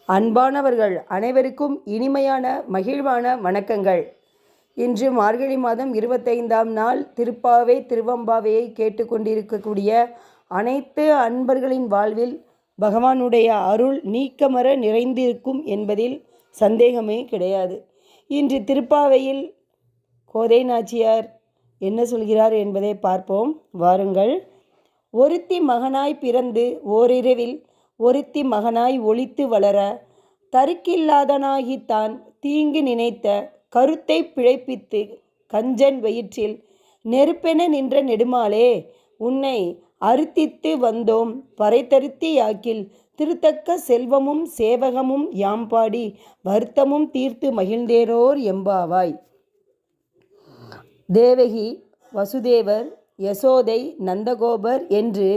அன்பானவர்கள் அனைவருக்கும் இனிமையான மகிழ்வான வணக்கங்கள். இன்று மார்கழி மாதம் 25ஆம் நாள் திருப்பாவை திருவம்பாவையை கேட்டுக்கொண்டிருக்கக்கூடிய அனைத்து அன்பர்களின் வாழ்வில் பகவானுடைய அருள் நீக்கமற நிறைந்திருக்கும் என்பதில் சந்தேகமே கிடையாது. இன்று திருப்பாவையில் கோதை நாச்சியார் என்ன சொல்கிறார் என்பதை பார்ப்போம் வாருங்கள். ஒருத்தி மகனாய் பிறந்து ஓரிரவில் ஒருத்தி மகனாய் ஒளித்து வளர தருக்கில்லாதனாகித்தான் தீங்கு நினைத்த கருத்தை பிழைப்பித்து கஞ்சன் வயிற்றில் நெருப்பென நின்ற நெடுமாலே உன்னை அறுத்தித்து வந்தோம் பறைத்தருத்தி யாக்கில் திருத்தக்க செல்வமும் சேவகமும் யாம்பாடி வருத்தமும் தீர்த்து மகிழ்ந்தேரோர் எம்பாவாய். தேவகி, வசுதேவர், யசோதை, நந்தகோபர் என்று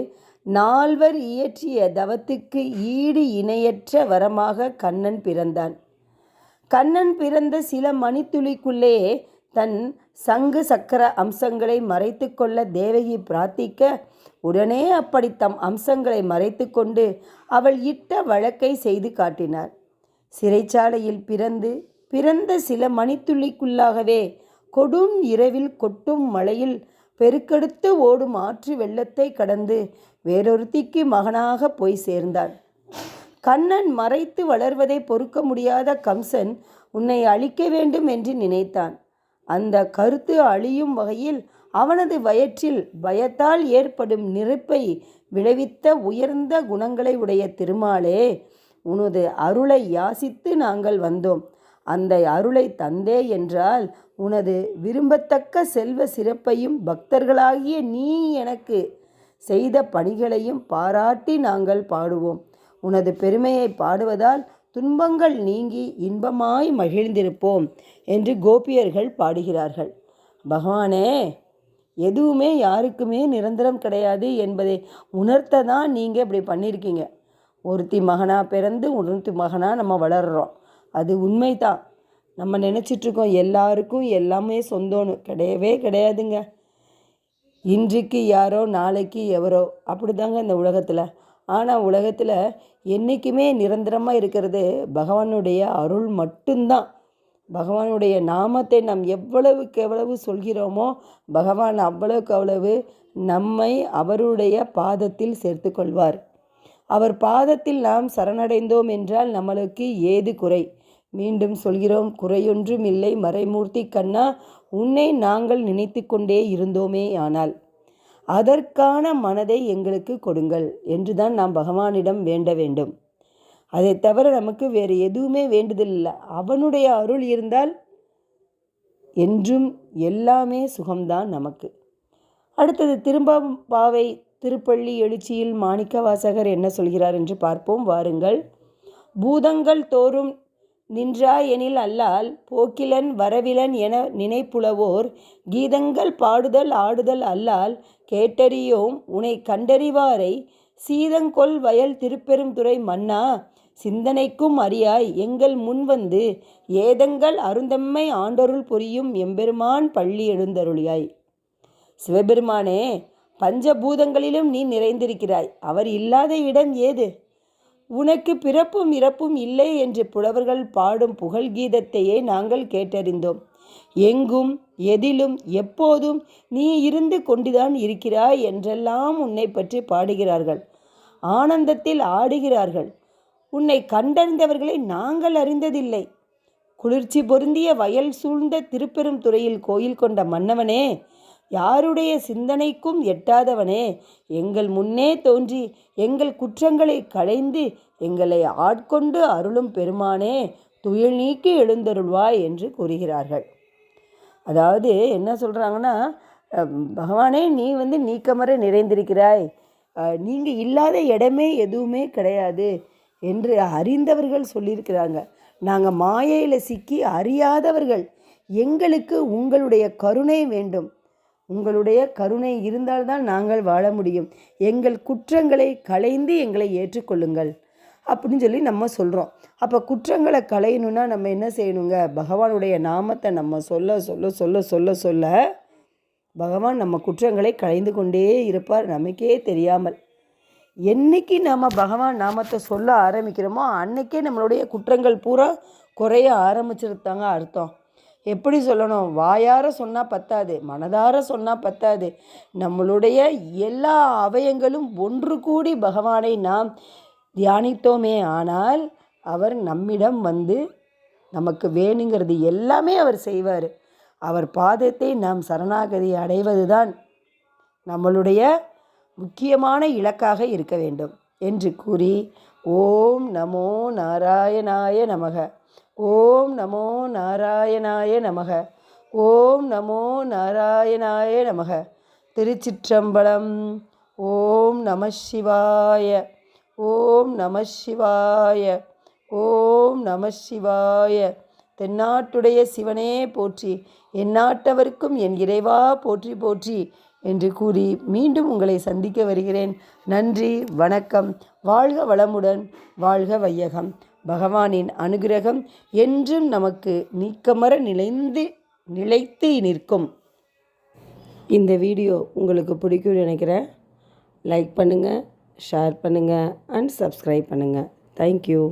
4 இயற்றிய தவத்துக்கு ஈடு இணையற்ற வரமாக கண்ணன் பிறந்தான். கண்ணன் பிறந்த சில மணித்துளிக்குள்ளே தன் சங்கு சக்கர அம்சங்களை மறைத்து கொள்ள தேவகி பிரார்த்திக்க உடனே அப்படி தம் அம்சங்களை மறைத்து கொண்டு அவள் இட்ட வழக்கை செய்து காட்டினார். சிறைச்சாலையில் பிறந்த சில மணித்துளிக்குள்ளாகவே கொடும் இரவில் கொட்டும் மழையில் பெருக்கெடுத்து ஓடும் ஆற்று வெள்ளத்தை கடந்து வேறொருத்திக்கு மகனாக போய் சேர்ந்தான். கண்ணன் மறைத்து வளர்வதை பொறுக்க முடியாத கம்சன் உன்னை அழிக்க வேண்டும் என்று நினைத்தான். அந்த கருத்து அழியும் வகையில் அவனது வயிற்றில் பயத்தால் ஏற்படும் நெருப்பை விளைவித்த உயர்ந்த குணங்களை உடைய திருமாலே, உனது அருளை யாசித்து நாங்கள் வந்தோம். அந்த அருளை தந்தே என்றால் உனது விரும்பத்தக்க செல்வ சிறப்பையும் பக்தர்களாகிய நீ எனக்கு செய்த பணிகளையும் பாராட்டி நாங்கள் பாடுவோம். உனது பெருமையை பாடுவதால் துன்பங்கள் நீங்கி இன்பமாய் மகிழ்ந்திருப்போம் என்று கோபியர்கள் பாடுகிறார்கள். பகவானே, எதுவுமே யாருக்குமே நிரந்தரம் கிடையாது என்பதை உணர்த்த தான் நீங்கள் இப்படி பண்ணியிருக்கீங்க. ஒருத்தி மகனாக பிறந்து ஒருத்தி மகனாக நம்ம வளர்கிறோம். அது உண்மைதான். நம்ம நினச்சிட்ருக்கோம் எல்லாருக்கும் எல்லாமே சொந்தம்னு. கிடையவே கிடையாதுங்க. இன்றைக்கு யாரோ நாளைக்கு எவரோ, அப்படி தாங்க இந்த உலகத்தில். ஆனால் உலகத்தில் என்றைக்குமே நிரந்தரமாக இருக்கிறது பகவானுடைய அருள் மட்டும்தான். பகவானுடைய நாமத்தை நாம் எவ்வளவுக்கு எவ்வளவு சொல்கிறோமோ பகவான் அவ்வளவுக்கு அவ்வளவு நம்மை அவருடைய பாதத்தில் சேர்த்து கொள்வார். அவர் பாதத்தில் நாம் சரணடைந்தோம் என்றால் நம்மளுக்கு ஏது குறை? மீண்டும் சொல்கிறோம், குறையொன்றும் இல்லை மறைமூர்த்தி கண்ணா, உன்னை நாங்கள் நினைத்து கொண்டே இருந்தோமே. ஆனால் அதற்கான மனதை எங்களுக்கு கொடுங்கள் என்றுதான் நாம் பகவானிடம் வேண்ட வேண்டும். அதை தவிர நமக்கு வேறு எதுவுமே வேண்டுதலில்லை. அவனுடைய அருள் இருந்தால் என்றும் எல்லாமே சுகம்தான் நமக்கு. அடுத்தது திரும்பாவை திருப்பள்ளி எழுச்சியில் மாணிக்க வாசகர் என்ன சொல்கிறார் என்று பார்ப்போம் வாருங்கள். பூதங்கள் தோறும் நின்றாயெனில் அல்லால் போக்கிலன் வரவிலன் என நினைப்புலவோர் கீதங்கள் பாடுதல் ஆடுதல் அல்லால் கேட்டறியோம் உனை கண்டறிவாரை சீதங்கொள் வயல் திருப்பெருந்துறை மன்னா சிந்தனைக்கும் அறியாய் எங்கள் முன்வந்து ஏதங்கள் அருந்தம்மை ஆண்டருள் புரியும் எம்பெருமான் பள்ளி எழுந்தருளியாய். சிவபெருமானே, பஞ்சபூதங்களிலும் நீ நிறைந்திருக்கிறாய். அவர் இல்லாத இடம் ஏது? உனக்கு பிறப்பும் இறப்பும் இல்லை என்று புலவர்கள் பாடும் புகழ் கீதத்தையே நாங்கள் கேட்டறிந்தோம். எங்கும் எதிலும் எப்போதும் நீ இருந்து கொண்டுதான் இருக்கிறாய் என்றெல்லாம் உன்னை பற்றி பாடுகிறார்கள். ஆனந்தத்தில் ஆடுகிறார்கள். உன்னை கண்டறிந்தவர்களை நாங்கள் அறிந்ததில்லை. குளிர்ச்சி பொருந்திய வயல் சூழ்ந்த திருப்பெருந்துறையில் கோயில் கொண்ட மன்னவனே, யாருடைய சிந்தனைக்கும் எட்டாதவனே, எங்கள் முன்னே தோன்றி எங்கள் குற்றங்களை களைந்து எங்களை ஆட்கொண்டு அருளும் பெருமானே, துயில் நீக்கி எழுந்தருள்வாய் என்று கூறுகிறார்கள். அதாவது என்ன சொல்கிறாங்கன்னா, பகவானே நீ நீக்கமற நிறைந்திருக்கிறாய், நீங்கள் இல்லாத இடமே எதுவுமே கிடையாது என்று அறிந்தவர்கள் சொல்லியிருக்கிறாங்க. நாங்கள் மாயையில் சிக்கி அறியாதவர்கள். எங்களுக்கு உங்களுடைய கருணை வேண்டும். உங்களுடைய கருணை இருந்தால்தான் நாங்கள் வாழ முடியும். எங்கள் குற்றங்களை களைந்து எங்களை ஏற்றுக்கொள்ளுங்கள் அப்படின்னு சொல்லி நம்ம சொல்கிறோம். அப்போ குற்றங்களை களையணுன்னா நம்ம என்ன செய்யணுங்க? பகவானுடைய நாமத்தை நம்ம சொல்ல சொல்ல சொல்ல சொல்ல சொல்ல பகவான் நம்ம குற்றங்களை களைந்து கொண்டே இருப்பார், நமக்கே தெரியாமல். என்றைக்கு நாம் பகவான் நாமத்தை சொல்ல ஆரம்பிக்கிறோமோ அன்றைக்கே நம்மளுடைய குற்றங்கள் பூரா குறைய ஆரம்பிச்சிருத்தாங்க அர்த்தம். எப்படி சொல்லணும்? வாயார சொன்னால் பத்தாது, மனதார சொன்னால் பத்தாது. நம்மளுடைய எல்லா அவயங்களும் ஒன்று கூடி பகவானை நாம் தியானித்தோமே ஆனால் அவர் நம்மிடம் வந்து நமக்கு வேணுங்கிறது எல்லாமே அவர் செய்வார். அவர் பாதத்தை நாம் சரணாகதி அடைவது தான் நம்மளுடைய முக்கியமான இலக்காக இருக்க வேண்டும் என்று கூறி, ஓம் நமோ நாராயணாய நமக, ஓம் நமோ நாராயணாய நமக, ஓம் நமோ நாராயணாய நமக. திருச்சிற்றம்பலம். ஓம் நம சிவாய, ஓம் நம சிவாய, ஓம் நம சிவாய. தென்னாட்டுடைய சிவனே போற்றி, எந்நாட்டவர்க்கும் என் இறைவா போற்றி போற்றி என்று கூறி மீண்டும் உங்களை சந்திக்க வருகிறேன். நன்றி, வணக்கம். வாழ்க வளமுடன், வாழ்க வையகம். பகவானின் அனுகிரகம் என்றும் நமக்கு நீக்கமற நிலைத்து நிற்கும். இந்த வீடியோ உங்களுக்கு பிடிக்கும்னு நினைக்கிறேன். லைக் பண்ணுங்கள், ஷேர் பண்ணுங்கள் அண்ட் சப்ஸ்கிரைப் பண்ணுங்கள். தேங்க்யூ.